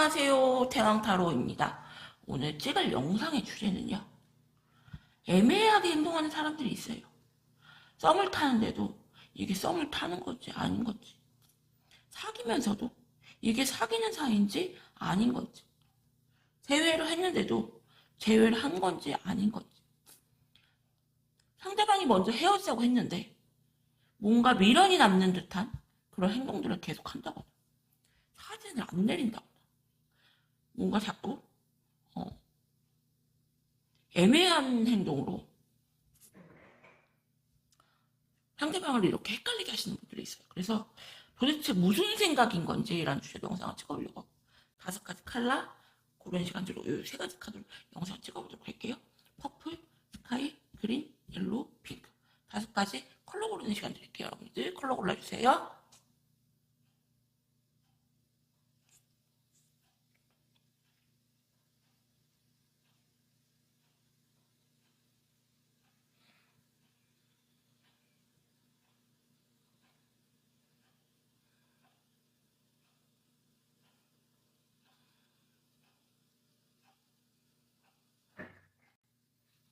안녕하세요. 태왕타로입니다. 오늘 찍을 영상의 주제는요. 애매하게 행동하는 사람들이 있어요. 썸을 타는데도 이게 썸을 타는 건지 아닌 건지, 사귀면서도 이게 사귀는 사이인지 아닌 건지, 재회를 했는데도 재회를 한 건지 아닌 건지, 상대방이 먼저 헤어지자고 했는데 뭔가 미련이 남는 듯한 그런 행동들을 계속 한다거나, 사진을 안 내린다거나, 뭔가 자꾸 애매한 행동으로 상대방을 이렇게 헷갈리게 하시는 분들이 있어요. 그래서 도대체 무슨 생각인 건지라는 주제로 영상을 찍어보려고 5가지 컬러 그런 시간대로 이 3가지 카드로 영상을 찍어보도록 할게요. 퍼플, 스카이, 그린, 옐로우, 핑크 5가지 컬러 고르는 시간 드릴게요. 여러분들 컬러 골라주세요.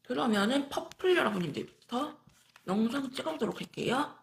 그러면은 퍼플 여러분들부터 영상 찍어보도록 할게요.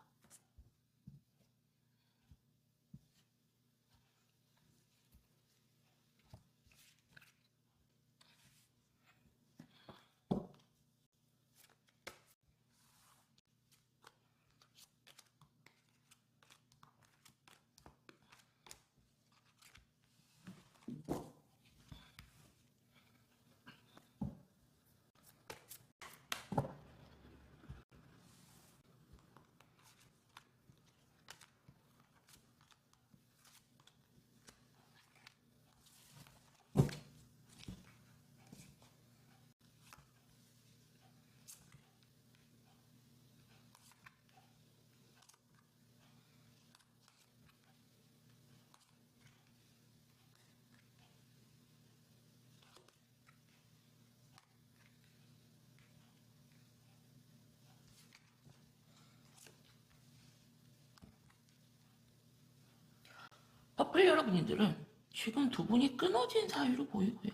퍼플 여러분들은 지금 두 분이 끊어진 사이로 보이고요.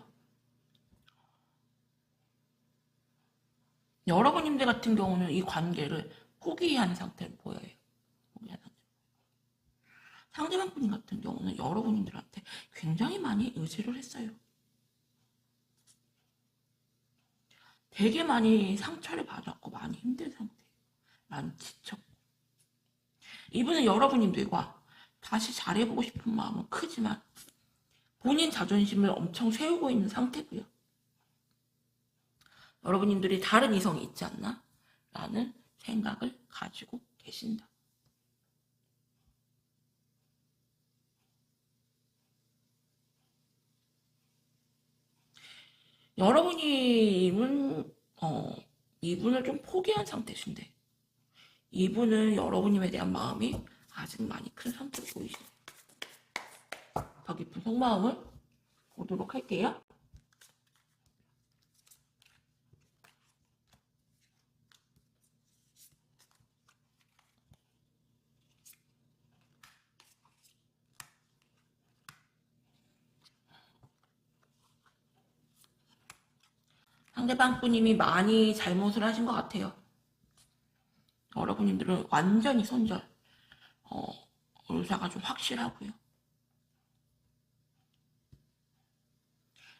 여러분님들 같은 경우는 이 관계를 포기한 상태로 보여요. 포기한 상태. 상대방 분 같은 경우는 여러분들한테 굉장히 많이 의지를 했어요. 되게 많이 상처를 받았고 많이 힘든 상태예요. 많이 지쳤고. 이분은 여러분님들과 다시 잘해보고 싶은 마음은 크지만 본인 자존심을 엄청 세우고 있는 상태고요. 여러분님들이 다른 이성이 있지 않나? 라는 생각을 가지고 계신다. 여러분님은 이분을 좀 포기한 상태신데 이분은 여러분님에 대한 마음이 아직 많이 큰 상태로 보이시네요. 더 깊은 속마음을 보도록 할게요. 상대방 분님이 많이 잘못을 하신 것 같아요. 여러분님들은 완전히 손절. 의사가 좀 확실하고요.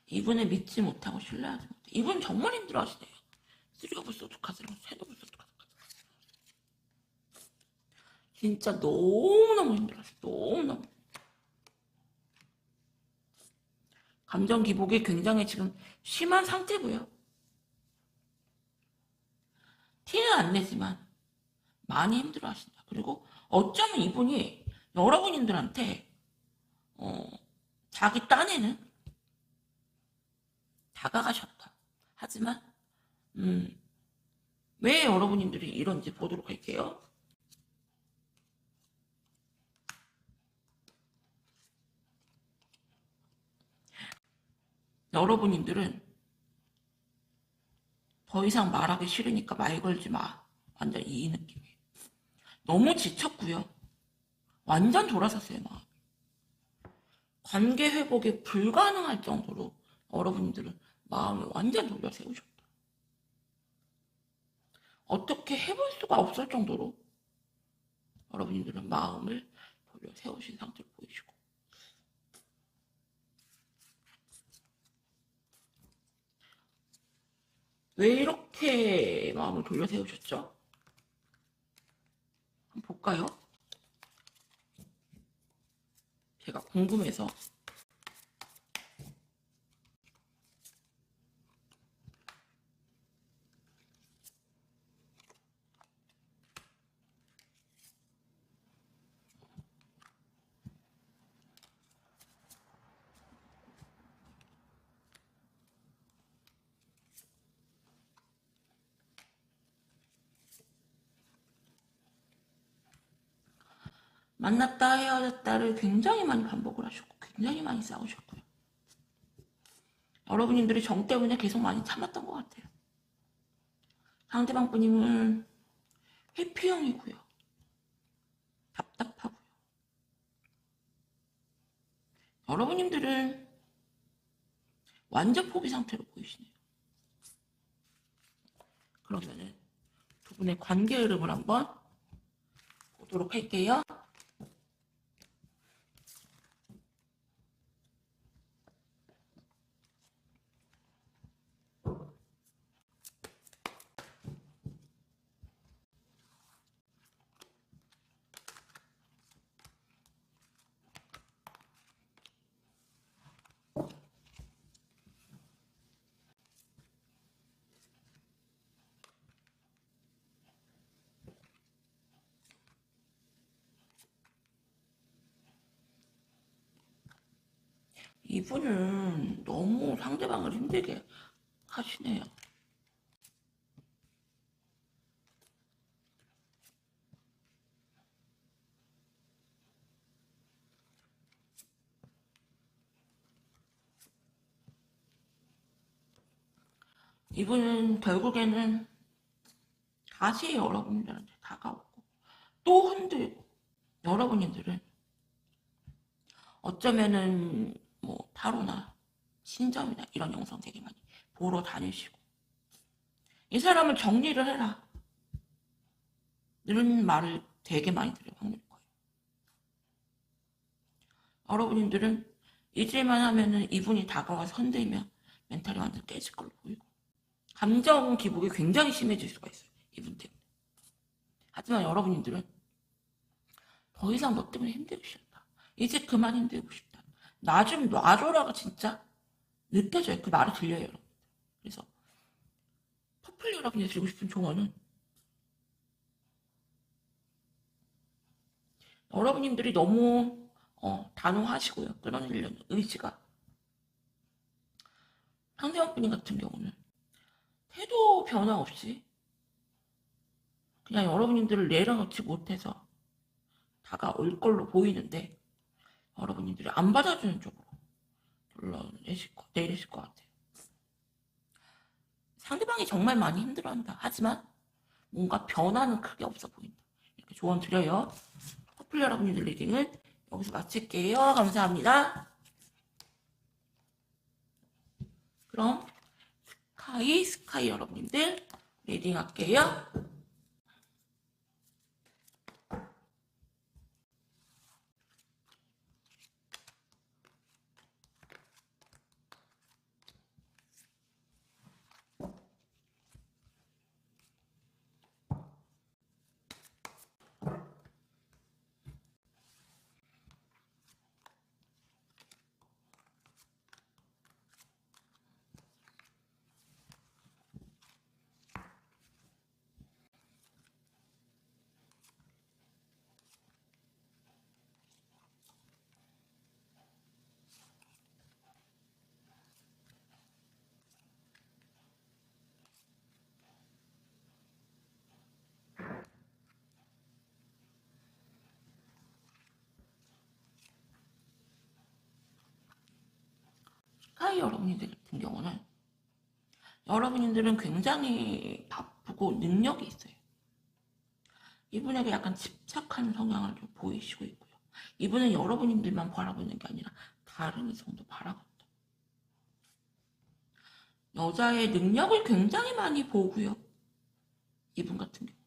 이분을 믿지 못하고 신뢰하지 못해. 이분 정말 힘들어하시네요. 3 오브 소드 카드랑 3 오브 소드 카드. 진짜 너무너무 힘들어하세요. 너무너무. 감정 기복이 굉장히 지금 심한 상태고요. 티는 안 내지만 많이 힘들어하신다. 그리고 어쩌면 이분이 여러분들한테 자기 딴에는 다가가셨다. 하지만 왜 여러분들이 이런지 보도록 할게요. 여러분들은 더 이상 말하기 싫으니까 말 걸지 마. 완전 이 느낌이에요. 너무 지쳤고요. 완전 돌아섰어요, 마음이. 관계 회복이 불가능할 정도로 여러분들은 마음을 완전 돌려 세우셨다. 어떻게 해볼 수가 없을 정도로 여러분들은 마음을 돌려 세우신 상태로 보이시고, 왜 이렇게 마음을 돌려 세우셨죠? 한번 볼까요? 제가 궁금해서. 만났다 헤어졌다를 굉장히 많이 반복을 하셨고 굉장히 많이 싸우셨고요. 여러분들이 정 때문에 계속 많이 참았던 것 같아요. 상대방 분님은 회피형이고요. 답답하고요. 여러분들은 완전 포기 상태로 보이시네요. 그러면은 두 분의 관계 흐름을 한번 보도록 할게요. 이분은 너무 상대방을 힘들게 하시네요. 이분은 결국에는 다시 여러분들한테 다가오고 또 흔들고, 여러분들은 어쩌면은 뭐 타로나 신점이나 이런 영상 되게 많이 보러 다니시고, 이 사람을 정리를 해라 이런 말을 되게 많이 들을 확률일 거예요. 여러분들은 잊을만 하면은 이분이 다가와서 흔들면 멘탈이 완전 깨질 걸로 보이고, 감정 기복이 굉장히 심해질 수가 있어요, 이분 때문에. 하지만 여러분들은 더 이상 너 때문에 힘들고 싶다, 이제 그만 힘들고 싶다, 나 좀 놔줘라가 진짜 느껴져요. 그 말이 들려요, 여러분. 그래서 퍼플 여러분이 드리고 싶은 조언은, 여러분들이 너무 단호하시고요. 끌어내려는 의지가, 상대방 분님 같은 경우는 태도 변화 없이 그냥 여러분들을 내려놓지 못해서 다가올 걸로 보이는데, 여러분들이 안 받아주는 쪽으로 내리실 것 같아요. 상대방이 정말 많이 힘들어한다. 하지만 뭔가 변화는 크게 없어 보인다. 이렇게 조언 드려요. 커플 여러분들 리딩은 여기서 마칠게요. 감사합니다. 그럼 스카이 여러분들 리딩 할게요. 스카이 여러분들 같은 경우는, 여러분들은 굉장히 바쁘고 능력이 있어요. 이분에게 약간 집착하는 성향을 좀 보이시고 있고요. 이분은 여러분들만 바라보는 게 아니라 다른 이성도 바라본다. 여자의 능력을 굉장히 많이 보고요. 이분 같은 경우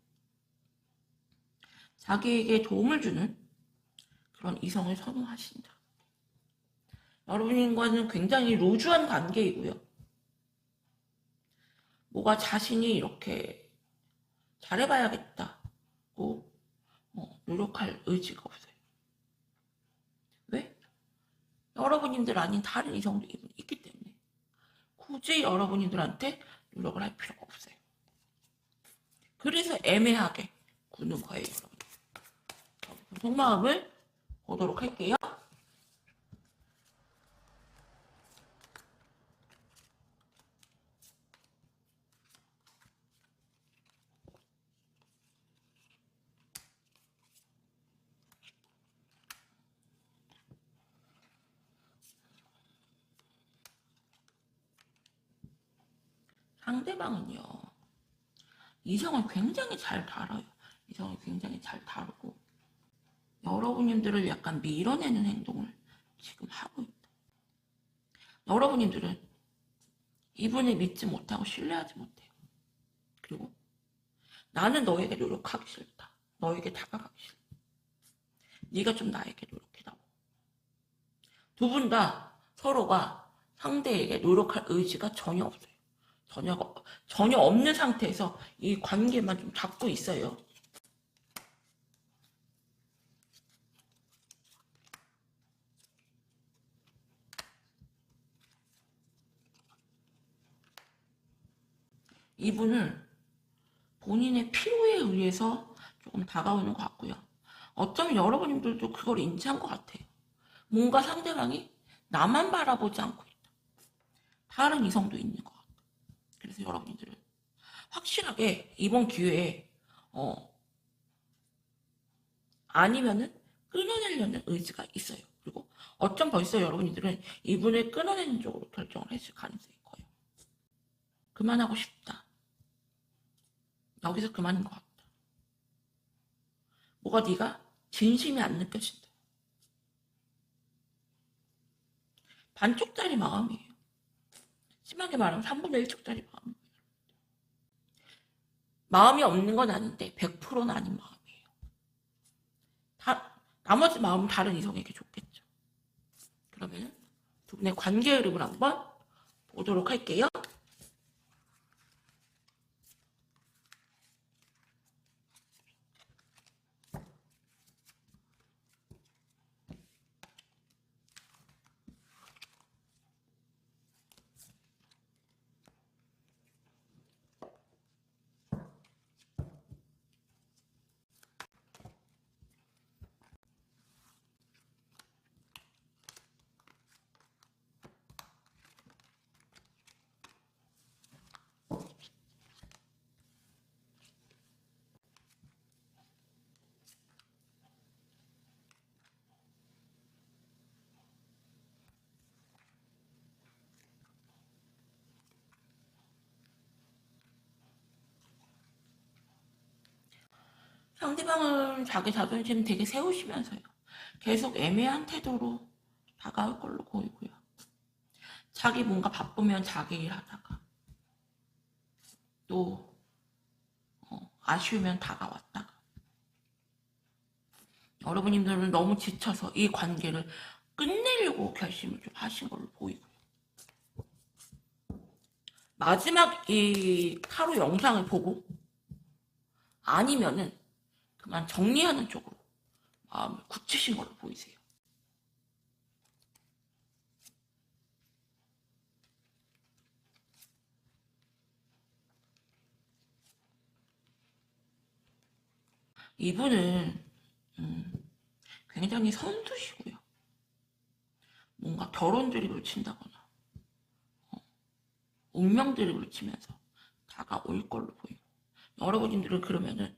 자기에게 도움을 주는 그런 이성을 선호하신다. 여러분과는 굉장히 루즈한 관계이고요. 뭐가 자신이 이렇게 잘해봐야겠다고 노력할 의지가 없어요. 왜? 여러분들 아닌 다른 이성도 있기 때문에 굳이 여러분들한테 노력을 할 필요가 없어요. 그래서 애매하게 구는 거예요, 여러분. 속마음을 보도록 할게요. 상대방은요, 이성을 굉장히 잘 다뤄요. 이성을 굉장히 잘 다루고 여러분들을 약간 밀어내는 행동을 지금 하고 있다. 여러분들은 이분을 믿지 못하고 신뢰하지 못해요. 그리고 나는 너에게 노력하기 싫다. 너에게 다가가기 싫다. 네가 좀 나에게 노력해다오. 두 분 다 서로가 상대에게 노력할 의지가 전혀 없어요. 전혀 없는 상태에서 이 관계만 좀 잡고 있어요. 이분은 본인의 필요에 의해서 조금 다가오는 것 같고요. 어쩌면 여러분들도 그걸 인지한 것 같아요. 뭔가 상대방이 나만 바라보지 않고 있다. 다른 이성도 있는 것 같아요. 그래서 여러분들은 확실하게 이번 기회에 아니면은 끊어내려는 의지가 있어요. 그리고 어쩜 벌써 여러분들은 이분을 끊어내는 쪽으로 결정을 했을 가능성이 커요. 그만하고 싶다. 여기서 그만인 것 같다. 뭐가 네가 진심이 안 느껴진다. 반쪽짜리 마음이에요. 심하게 말하면 3분의 1쪽짜리 마음이에요. 마음이 없는 건 아닌데 100%는 아닌 마음이에요. 나머지 마음은 다른 이성에게 줬겠죠. 그러면 두 분의 관계 흐름을 한번 보도록 할게요. 상대방은 자기 자존심 되게 세우시면서요. 계속 애매한 태도로 다가올 걸로 보이고요. 자기 뭔가 바쁘면 자기 일 하다가 또 아쉬우면 다가왔다가 여러분들은 너무 지쳐서 이 관계를 끝내려고 결심을 좀 하신 걸로 보이고요. 마지막 이 타로 영상을 보고 아니면은 그만 정리하는 쪽으로 마음을 굳히신 걸로 보이세요. 이분은 굉장히 선수시고요. 뭔가 결혼 드립을 친다거나 운명 드립을 치면서 다가올 걸로 보여요. 여러분들은 그러면은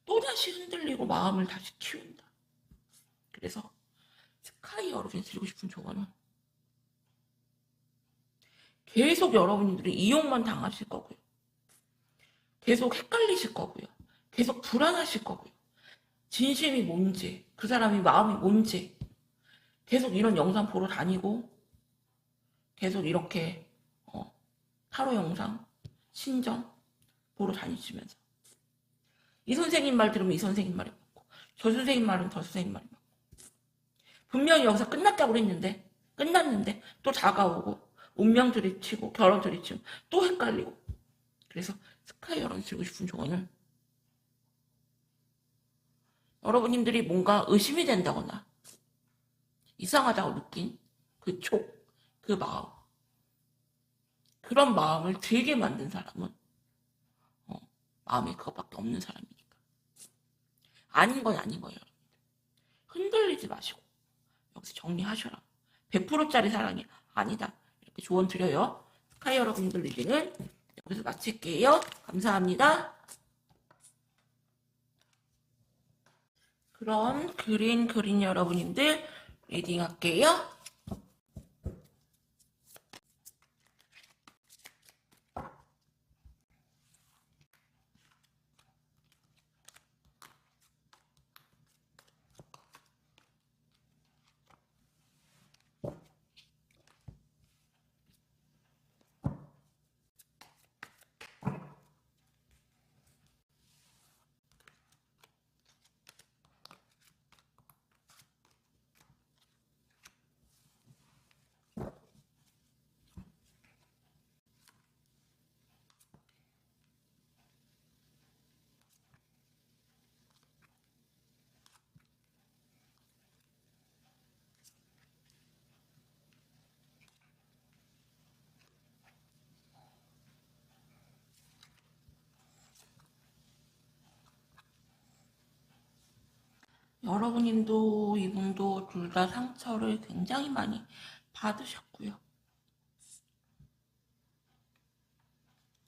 또다시 흔들리고 마음을 다시 키운다. 그래서 스카이 여러분이 드리고 싶은 조언은 계속 여러분들이 이용만 당하실 거고요. 계속 헷갈리실 거고요. 계속 불안하실 거고요. 진심이 뭔지, 그 사람이 마음이 뭔지 계속 이런 영상 보러 다니고 계속 이렇게 타로 영상, 신정 보러 다니시면서 이 선생님 말 들으면 이 선생님 말이 맞고 저 선생님 말은 저 선생님 말이 맞고 분명히 여기서 끝났다고 그랬는데 끝났는데 또 다가오고 운명 들이치고 결혼 들이치고 또 헷갈리고 그래서 스카이 여러분 드리고 싶은 조언은 여러분님들이 뭔가 의심이 된다거나 이상하다고 느낀 그 촉, 그 마음 그런 마음을 들게 만든 사람은 마음에 그것밖에 없는 사람이니까 아닌 건 아닌 거예요. 흔들리지 마시고 여기서 정리하셔라. 100%짜리 사랑이 아니다. 이렇게 조언 드려요. 스카이 여러분들 리딩은 여기서 마칠게요. 감사합니다. 그럼 그린 여러분님들 리딩 할게요. 여러분님도 이분도 둘 다 상처를 굉장히 많이 받으셨고요.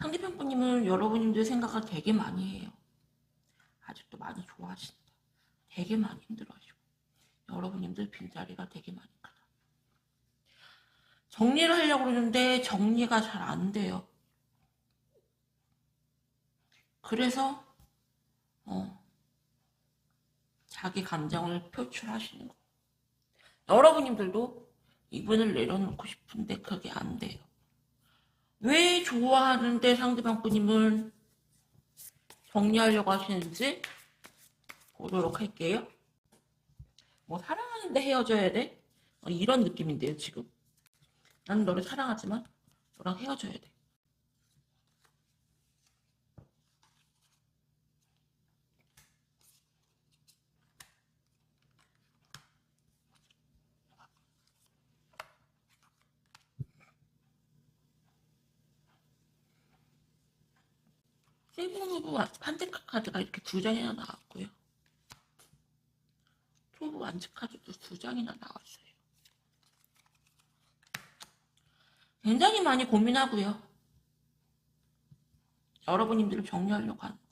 상대편 분님은 여러분님들 생각을 되게 많이 해요. 아직도 많이 좋아하신다. 되게 많이 힘들어하시고 여러분님들 빈자리가 되게 많이 크다. 정리를 하려고 그러는데 정리가 잘 안 돼요. 그래서 자기 감정을 표출하시는 거. 여러분님들도 이분을 내려놓고 싶은데 그게 안 돼요. 왜 좋아하는데 상대방 분님을 정리하려고 하시는지 보도록 할게요. 뭐 사랑하는데 헤어져야 돼? 이런 느낌인데요 지금. 나는 너를 사랑하지만 너랑 헤어져야 돼. 세븐 오브 판테카 카드가 이렇게 두 장이나 나왔고요. 초보 완즈 카드도 두 장이나 나왔어요. 굉장히 많이 고민하고요. 여러분님들을 정리하려고 하는데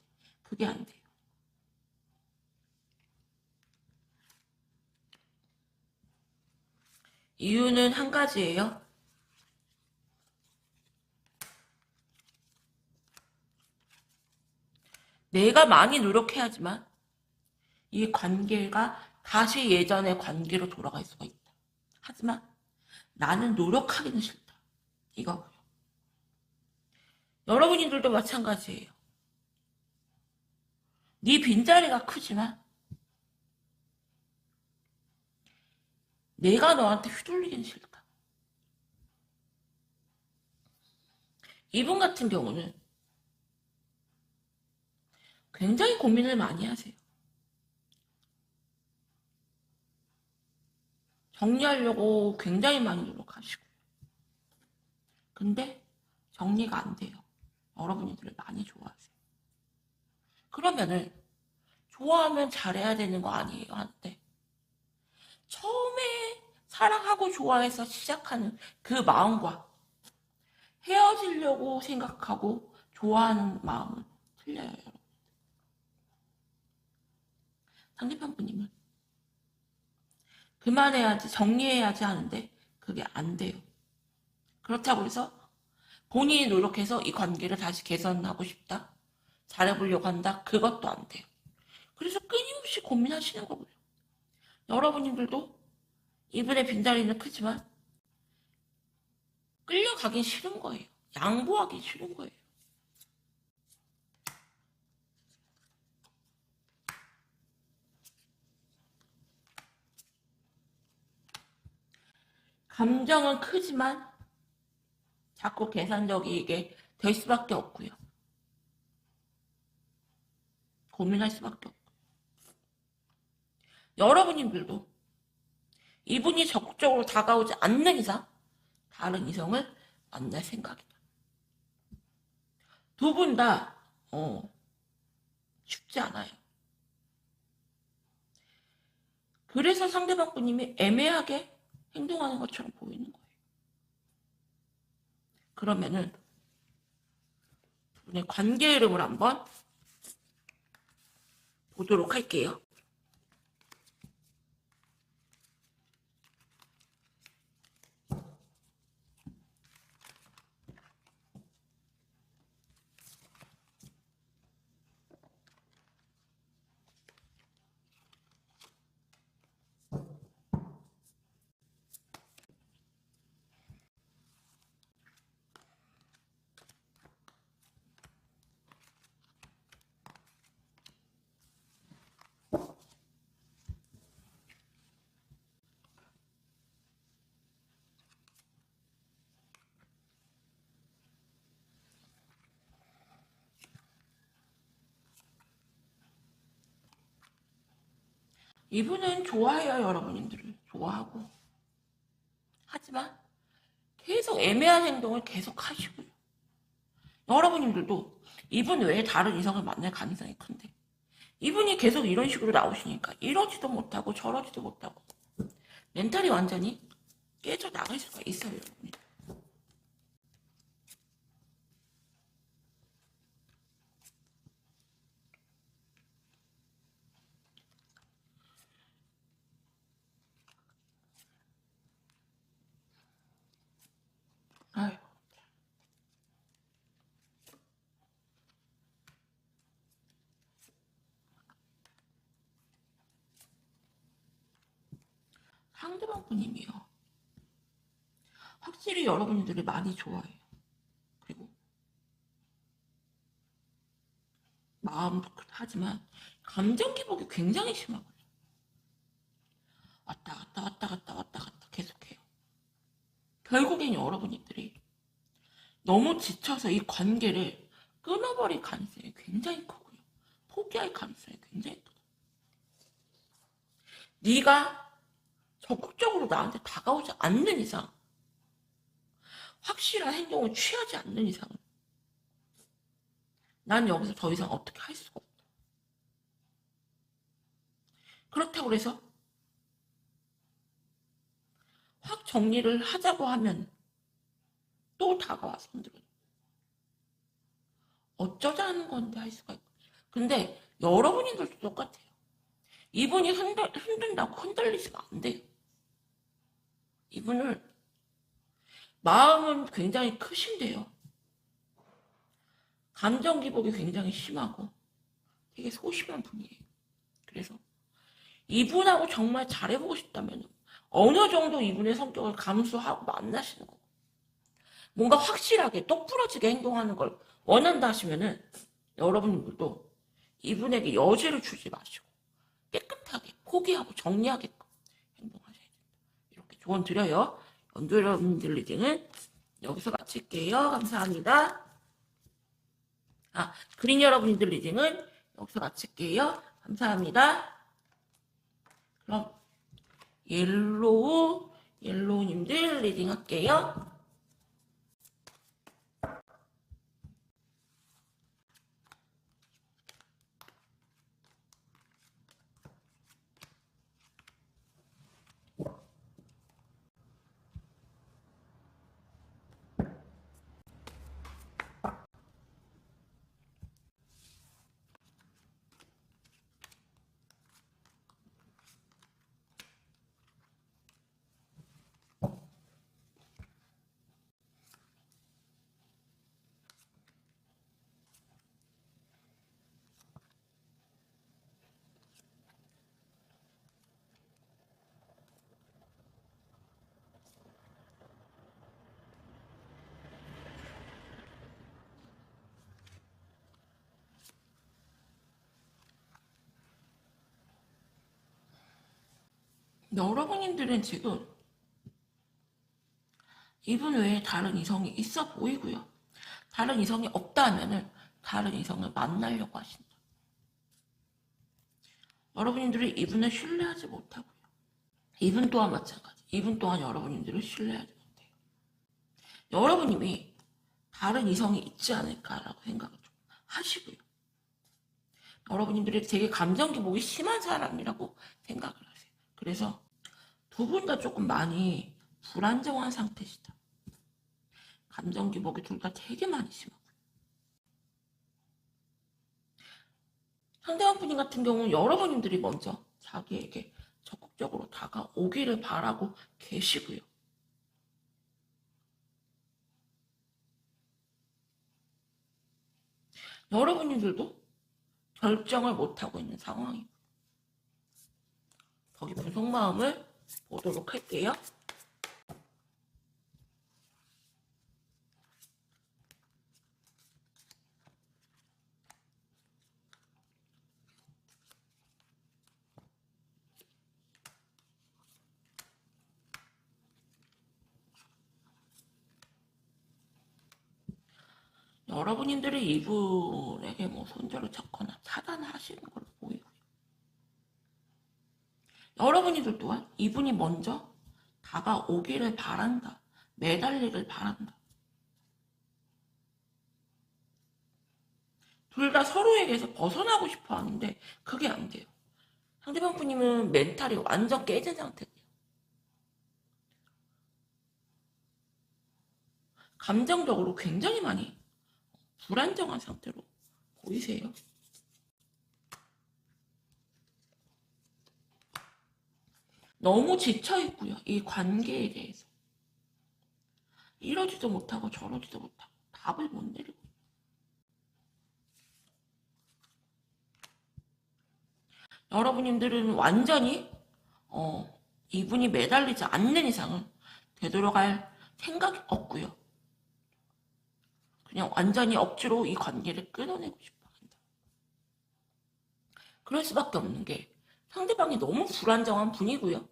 그게 안 돼요. 이유는 한 가지예요. 내가 많이 노력해야지만 이 관계가 다시 예전의 관계로 돌아갈 수가 있다. 하지만 나는 노력하기는 싫다. 이거고요. 여러분들도 마찬가지예요. 네 빈자리가 크지만 내가 너한테 휘둘리기는 싫다. 이분 같은 경우는 굉장히 고민을 많이 하세요. 정리하려고 굉장히 많이 노력하시고 근데 정리가 안 돼요. 여러분들을 많이 좋아하세요. 그러면은 좋아하면 잘해야 되는 거 아니에요 하는데 처음에 사랑하고 좋아해서 시작하는 그 마음과 헤어지려고 생각하고 좋아하는 마음은 틀려요. 여러분. 상대편 분님은 그만해야지 정리해야지 하는데 그게 안 돼요. 그렇다고 해서 본인이 노력해서 이 관계를 다시 개선하고 싶다 잘해보려고 한다 그것도 안 돼요. 그래서 끊임없이 끊임없이 고민하시는 거고요. 여러분들도 이분의 빈자리는 크지만 끌려가긴 싫은 거예요. 양보하기 싫은 거예요. 감정은 크지만 자꾸 계산적이게 될 수밖에 없고요. 고민할 수밖에 없고. 여러분들도 이분이 적극적으로 다가오지 않는 이상 다른 이성을 만날 생각이다. 두 분 다 쉽지 않아요. 그래서 상대방 분님이 애매하게 행동하는 것처럼 보이는 거예요. 그러면은 두 분의 관계 흐름을 한번 보도록 할게요. 이분은 좋아해요. 여러분들을 좋아하고. 하지만 계속 애매한 행동을 계속 하시고요. 여러분들도 이분 외에 다른 이성을 만날 가능성이 큰데 이분이 계속 이런 식으로 나오시니까 이러지도 못하고 저러지도 못하고 멘탈이 완전히 깨져 나갈 수가 있어요. 여러분. 아유. 상대방 분님이요. 확실히 여러분들을 많이 좋아해요. 그리고 마음도 하지만 감정 기복이 굉장히 심하거든요. 왔다 갔다 왔다 갔다 왔다 갔다 계속해요. 결국엔 여러분들이 너무 지쳐서 이 관계를 끊어버릴 가능성이 굉장히 크고요. 포기할 가능성이 굉장히 크다. 네가 적극적으로 나한테 다가오지 않는 이상, 확실한 행동을 취하지 않는 이상은 난 여기서 더 이상 어떻게 할 수가 없다. 그렇다고 해서 확 정리를 하자고 하면 또 다가와서 흔들어. 어쩌자는 건데 할 수가 있고. 근데 여러분들도 똑같아요. 이분이 흔든다고 흔들리시면 안 돼요. 이분을 마음은 굉장히 크신데요. 감정 기복이 굉장히 심하고 되게 소심한 분이에요. 그래서 이분하고 정말 잘해보고 싶다면 어느 정도 이분의 성격을 감수하고 만나시는 거고 뭔가 확실하게 똑부러지게 행동하는 걸 원한다 하시면은 여러분들도 이분에게 여지를 주지 마시고 깨끗하게 포기하고 정리하게끔 행동하셔야 됩니다. 이렇게 조언 드려요. 연두 여러분들 리딩은 여기서 마칠게요. 감사합니다. 그린 여러분들 리딩은 여기서 마칠게요. 감사합니다. 그럼 옐로우님들 리딩 할게요. 여러분들은 지금 이분 외에 다른 이성이 있어 보이고요. 다른 이성이 없다 하면은 다른 이성을 만나려고 하신다. 여러분들이 이분을 신뢰하지 못하고요. 이분 또한 마찬가지. 이분 또한 여러분들을 신뢰하지 못해요. 여러분이 다른 이성이 있지 않을까라고 생각을 좀 하시고요. 여러분들이 되게 감정 기복이 심한 사람이라고 생각을 하세요. 그래서 두 분 다 조금 많이 불안정한 상태시다. 감정 기복이 둘 다 되게 많이 심하고요. 상대방 분인 같은 경우는 여러분들이 먼저 자기에게 적극적으로 다가오기를 바라고 계시고요. 여러분들도 결정을 못하고 있는 상황이고 더 깊은 속마음을 보도록 할게요. 여러분들이 이분에게 뭐 손절을 찾거나 차단하시는 걸로 보이고요. 여러분들 또한 이분이 먼저 다가오기를 바란다. 매달리길 바란다. 둘 다 서로에게서 벗어나고 싶어 하는데 그게 안 돼요. 상대방 분님은 멘탈이 완전 깨진 상태예요. 감정적으로 굉장히 많이 불안정한 상태로 보이세요. 너무 지쳐있고요. 이 관계에 대해서. 이러지도 못하고 저러지도 못하고 답을 못 내리고. 여러분들은 완전히 이분이 매달리지 않는 이상은 되돌아갈 생각이 없고요. 그냥 완전히 억지로 이 관계를 끊어내고 싶어 한다. 그럴 수밖에 없는 게 상대방이 너무 불안정한 분이고요.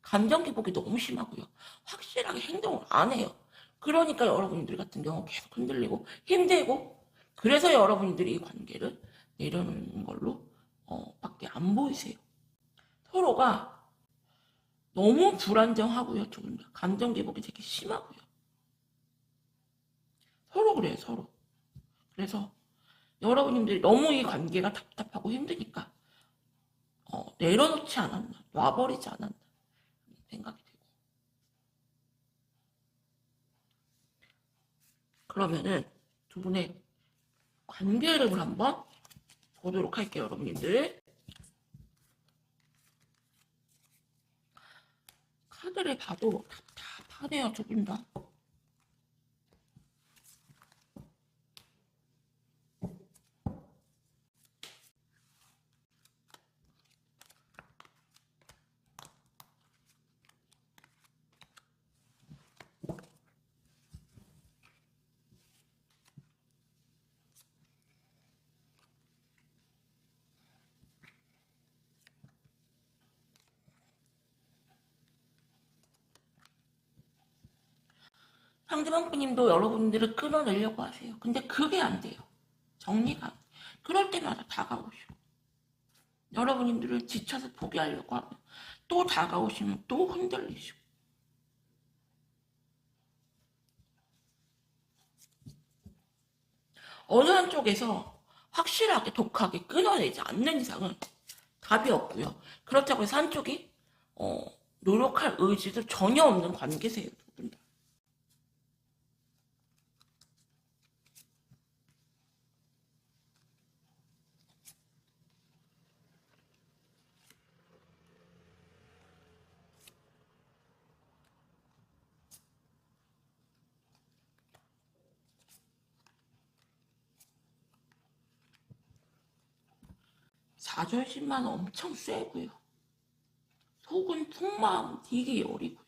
감정 기복이 너무 심하고요. 확실하게 행동을 안 해요. 그러니까 여러분들 같은 경우 계속 흔들리고 힘들고 그래서 여러분들이 이 관계를 내려놓는 걸로 밖에 안 보이세요. 서로가 너무 불안정하고요. 조금 더 감정 기복이 되게 심하고요. 서로 그래요. 서로. 그래서 여러분들이 너무 이 관계가 답답하고 힘드니까 내려놓지 않았나 놔버리지 않았나 생각이 되고 그러면은 두 분의 관계를 한번 보도록 할게요. 여러분들 카드를 봐도 답답하네요. 두 분 다. 상대방 분님도 여러분들을 끌어내려고 하세요. 근데 그게 안 돼요. 정리가 안 돼요. 그럴 때마다 다가오시고 여러분들을 지쳐서 포기하려고 하면 또 다가오시면 또 흔들리시고 어느 한쪽에서 확실하게 독하게 끊어내지 않는 이상은 답이 없고요. 그렇다고 해서 한쪽이 노력할 의지도 전혀 없는 관계세요. 두 분 다. 자존심만 엄청 세고요. 속마음 되게 여리고요.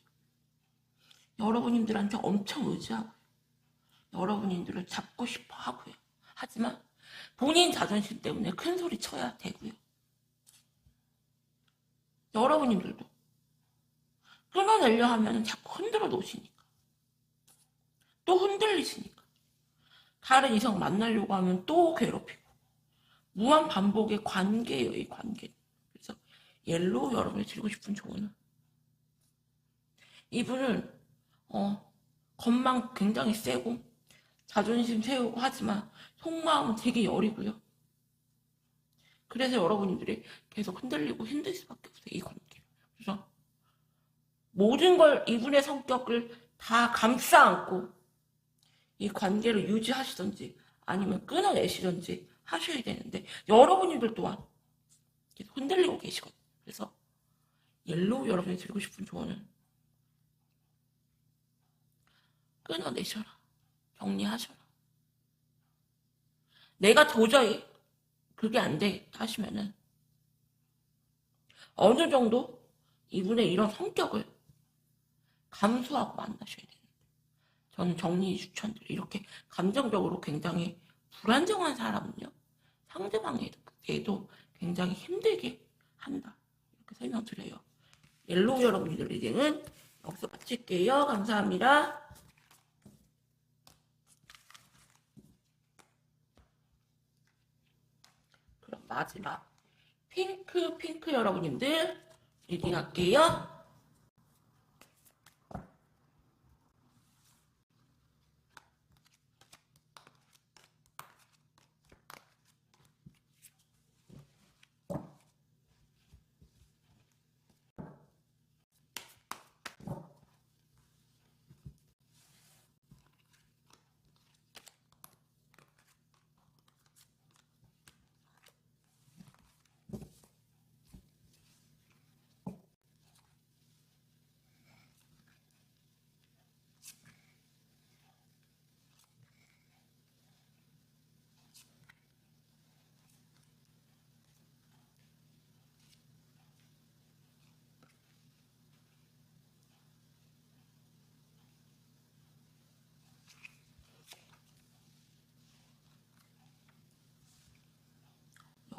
여러분들한테 엄청 의지하고요. 여러분들을 잡고 싶어 하고요. 하지만 본인 자존심 때문에 큰 소리 쳐야 되고요. 여러분들도 끊어내려 하면 자꾸 흔들어 놓으시니까. 또 흔들리시니까. 다른 이성 만나려고 하면 또 괴롭히고. 무한 반복의 관계예요, 이 관계. 그래서 옐로우 여러분이 드리고 싶은 조언은, 이분은 겉만 굉장히 세고 자존심 세우고 하지만 속마음은 되게 여리고요. 그래서 여러분들이 계속 흔들리고 힘들 수밖에 없어요, 이 관계. 그래서 모든 걸, 이분의 성격을 다 감싸 안고 이 관계를 유지하시던지 아니면 끊어내시던지 하셔야 되는데, 여러분들 또한 계속 흔들리고 계시거든요. 그래서 옐로우 여러분이 드리고 싶은 조언은, 끊어내셔라. 정리하셔라. 내가 도저히 그게 안 돼 하시면은 어느 정도 이분의 이런 성격을 감수하고 만나셔야 되는데, 저는 정리 추천드려요. 이렇게 감정적으로 굉장히 불안정한 사람은요, 상대방에게도 굉장히 힘들게 한다. 이렇게 설명드려요. 옐로우 여러분들 리딩은 여기서 마칠게요. 감사합니다. 그럼 마지막 핑크 여러분님들 리딩할게요.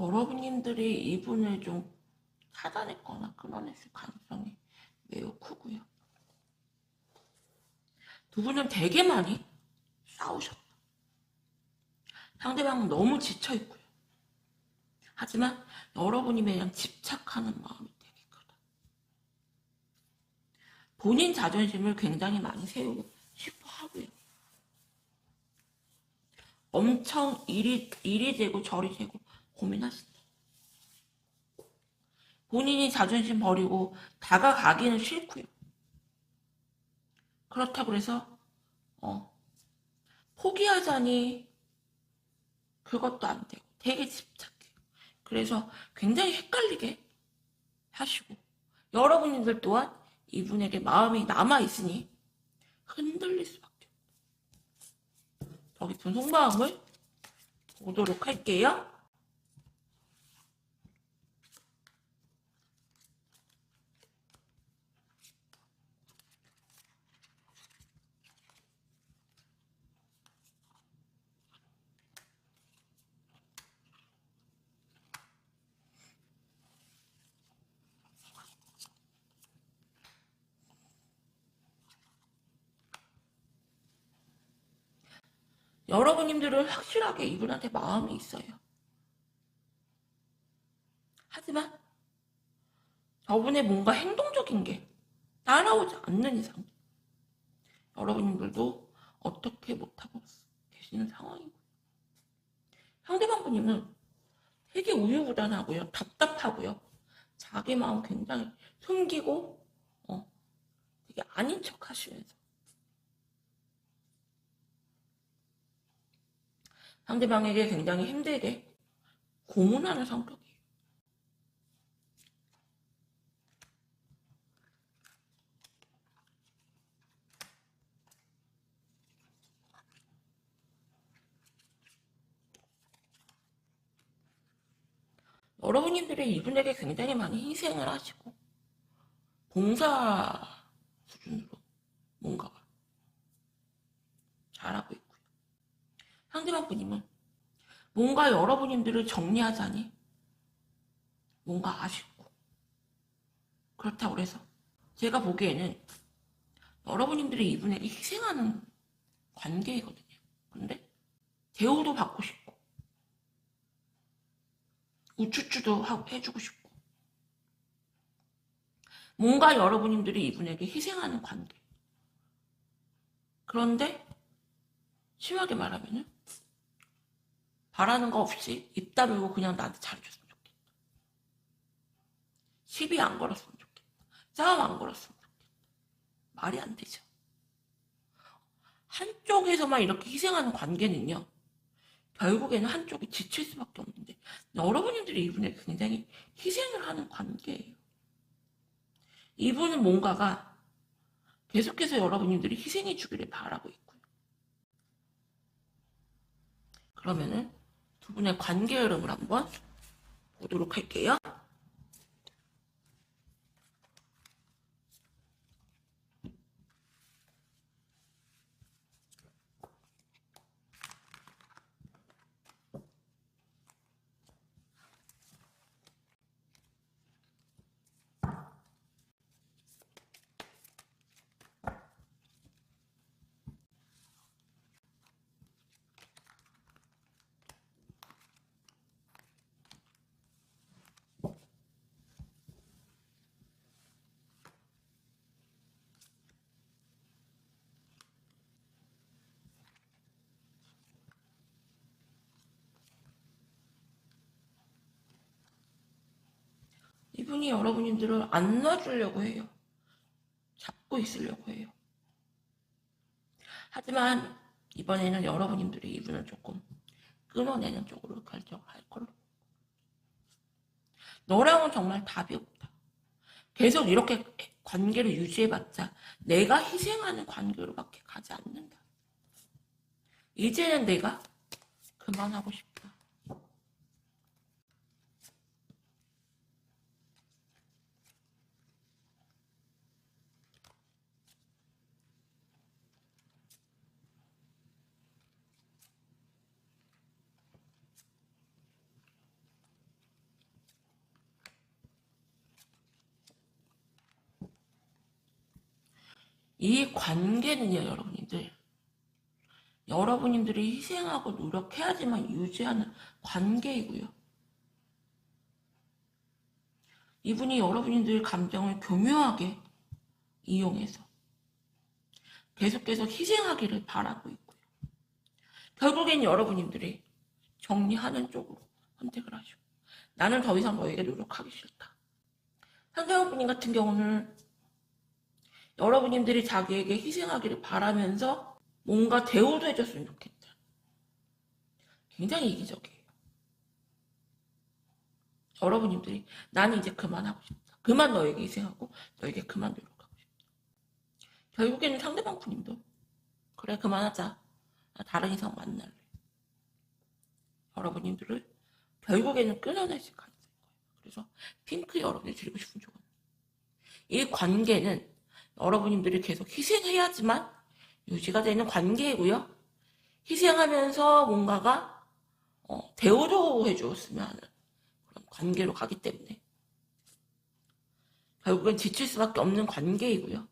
여러분님들이 이분을 좀 차단했거나 끊어냈을 가능성이 매우 크고요. 두 분은 되게 많이 싸우셨다. 상대방은 너무 지쳐있고요. 하지만 여러분이 그냥 집착하는 마음이 되게 크다. 본인 자존심을 굉장히 많이 세우고 싶어 하고요. 엄청 이리 되고 저리 되고 고민하신다. 본인이 자존심 버리고 다가가기는 싫고요. 그렇다고 해서 포기하자니 그것도 안 되고 되게 집착해요. 그래서 굉장히 헷갈리게 하시고, 여러분들 또한 이분에게 마음이 남아있으니 흔들릴 수밖에 없어요. 더 깊은 속마음을 보도록 할게요. 여러분님들은 확실하게 이분한테 마음이 있어요. 하지만 저분의 뭔가 행동적인 게 따라오지 않는 이상 여러분들도 어떻게 못하고 계시는 상황이고, 상대방 분님은 되게 우유부단하고요, 답답하고요, 자기 마음 굉장히 숨기고 되게 아닌 척 하시면서 상대방에게 굉장히 힘들게 고문하는 성격이에요. 여러분들이 이분에게 굉장히 많이 희생을 하시고 봉사 수준으로 뭔가 잘하고 있고요. 상대방 분님은 뭔가 여러분들을 정리하자니 뭔가 아쉽고, 그렇다고 해서 제가 보기에는 여러분들이 이분에게 희생하는 관계이거든요. 근데 대우도 받고 싶고 우쭈쭈도 해주고 싶고 뭔가 여러분들이 이분에게 희생하는 관계. 그런데 심하게 말하면은 바라는 거 없이 입 다물고 그냥 나한테 잘해줬으면 좋겠다. 시비 안 걸었으면 좋겠다. 싸움 안 걸었으면 좋겠다. 말이 안 되죠. 한쪽에서만 이렇게 희생하는 관계는요. 결국에는 한쪽이 지칠 수밖에 없는데 여러분들이 이분에게 굉장히 희생을 하는 관계예요. 이분은 뭔가가 계속해서 여러분들이 희생해 주기를 바라고 있고요. 그러면은 두 분의 관계 흐름을 한번 보도록 할게요. 이분이 여러분들을 안 놔주려고 해요. 잡고 있으려고 해요. 하지만 이번에는 여러분들이 이분을 조금 끊어내는 쪽으로 결정을 할 걸로. 너랑은 정말 답이 없다. 계속 이렇게 관계를 유지해봤자 내가 희생하는 관계로밖에 가지 않는다. 이제는 내가 그만하고 싶다. 이 관계는요, 여러분들이 희생하고 노력해야지만 유지하는 관계이고요. 이분이 여러분들의 감정을 교묘하게 이용해서 계속해서 희생하기를 바라고 있고요. 결국엔 여러분들이 정리하는 쪽으로 선택을 하죠. 나는 더 이상 너에게 노력하기 싫다. 상대방분 같은 경우는 여러분들이 자기에게 희생하기를 바라면서 뭔가 대우도 해줬으면 좋겠다. 굉장히 이기적이에요. 여러분들이 나는 이제 그만하고 싶다. 그만 너에게 희생하고 너에게 그만 노력하고 싶다. 결국에는 상대방 분님도 그래 그만하자. 나 다른 이상 만날래. 여러분들을 결국에는 끊어내실 가능성이 있어요. 그래서 핑크 여러분이 드리고 싶은 조언. 이 관계는 여러분들이 계속 희생해야지만 유지가 되는 관계이고요. 희생하면서 뭔가가 대우도 해주었으면 하는 그런 관계로 가기 때문에 결국엔 지칠 수밖에 없는 관계이고요.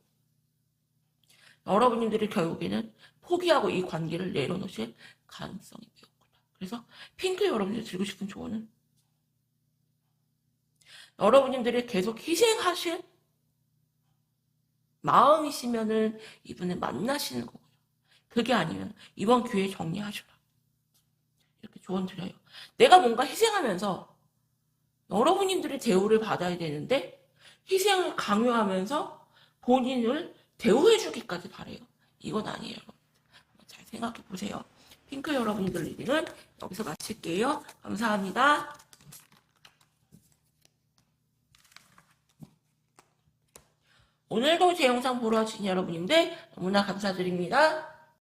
여러분들이 결국에는 포기하고 이 관계를 내려놓으실 가능성이 매우 크다. 그래서 핑크 여러분들이 드리고 싶은 조언은 여러분들이 계속 희생하실 마음이시면은 이분을 만나시는 거고요. 그게 아니면 이번 기회에 정리하셔라. 이렇게 조언 드려요. 내가 뭔가 희생하면서 여러분들의 대우를 받아야 되는데 희생을 강요하면서 본인을 대우해주기까지 바래요. 이건 아니에요. 잘 생각해 보세요. 핑크 여러분들 리딩은 여기서 마칠게요. 감사합니다. 오늘도 제 영상 보러 와주신 여러분인데 너무나 감사드립니다.